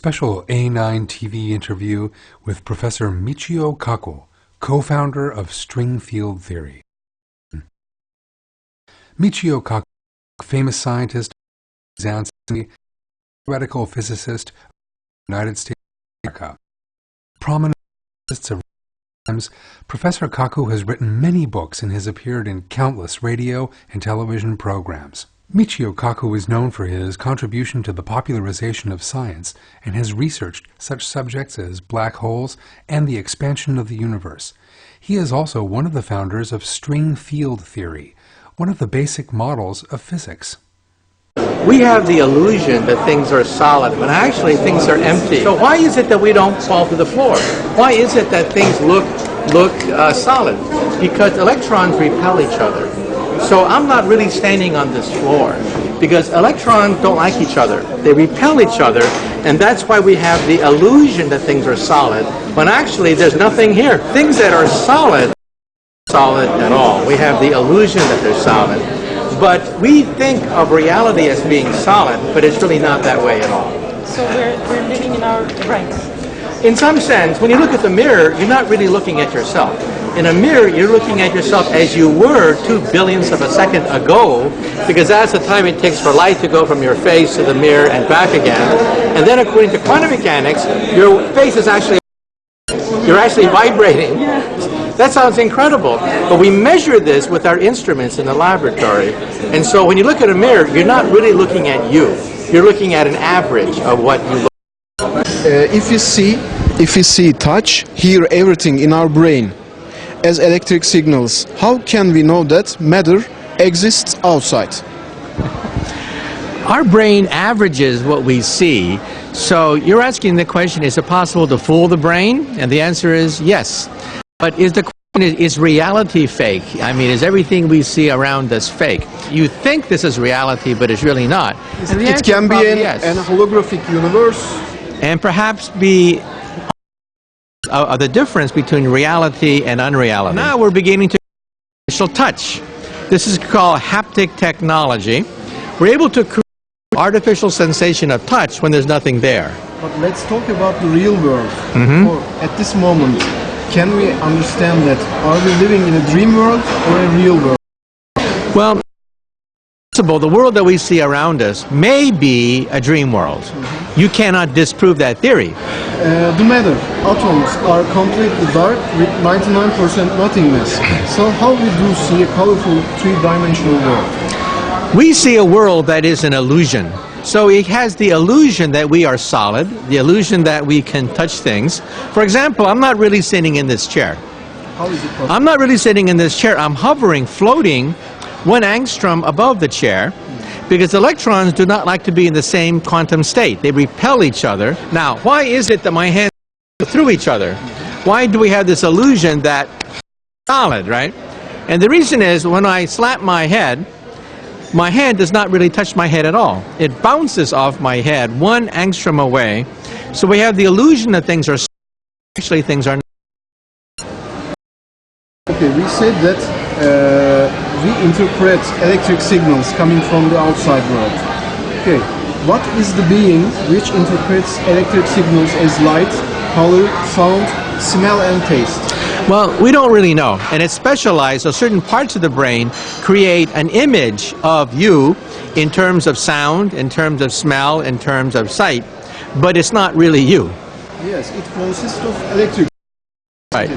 special A9 TV interview with Professor Michio Kaku, co-founder of string field theory. Michio Kaku, famous scientist, theoretical physicist of the United States of America. Prominent physicists of times, Professor Kaku has written many books and has appeared in countless radio and television programs. Michio Kaku is known for his contribution to the popularization of science and has researched such subjects as black holes and the expansion of the universe. He is also one of the founders of string field theory, one of the basic models of physics. We have the illusion that things are solid, when actually things are empty. So why is it that we don't fall to the floor? Why is it that things look solid? Because electrons repel each other. So I'm not really standing on this floor, because electrons don't like each other. They repel each other, and that's why we have the illusion that things are solid, when actually there's nothing here. Things that are solid at all. We have the illusion that they're solid. But we think of reality as being solid, but it's really not that way at all. So we're living in our brains. In some sense, when you look at the mirror, you're not really looking at yourself. In a mirror, you're looking at yourself as you were 2 billionths of a second ago, because that's the time it takes for light to go from your face to the mirror and back again. And then according to quantum mechanics, your face is you're actually vibrating. That sounds incredible. But we measure this with our instruments in the laboratory. And so when you look at a mirror, you're not really looking at you. You're looking at an average of what you look at. If we see, touch, hear everything in our brain as electric signals, how can we know that matter exists outside? Our brain averages what we see. So you're asking the question, is it possible to fool the brain? And the answer is yes. But is reality fake? I mean, is everything we see around us fake? You think this is reality, but it's really not. It can be an holographic universe. And perhaps be the difference between reality and unreality. Now we're beginning to artificial touch. This is called haptic technology. We're able to create artificial sensation of touch when there's nothing there. But let's talk about the real world. At this moment, can we understand that? Are we living in a dream world or a real world? Well, the world that we see around us may be a dream world. You cannot disprove that theory. The matter, atoms, are completely dark with 99% nothingness. So how we do see a colorful three-dimensional world? We see a world that is an illusion. So it has the illusion that we are solid, the illusion that we can touch things. For example, I'm not really sitting in this chair. How is it possible? I'm not really sitting in this chair. I'm hovering, floating 1 angstrom above the chair, because electrons do not like to be in the same quantum state. They repel each other. Now, why is it that my hands go through each other? Why do we have this illusion that solid, right? And the reason is, when I slap my hand does not really touch my head at all. It bounces off my head 1 angstrom away. So we have the illusion that things are actually things are not. Okay, we said that we interpret electric signals coming from the outside world. Okay, what is the being which interprets electric signals as light, color, sound, smell and taste? Well, we don't really know, and it's specialized, so certain parts of the brain create an image of you in terms of sound, in terms of smell, in terms of sight, but it's not really you. Yes, it consists of electric. Right.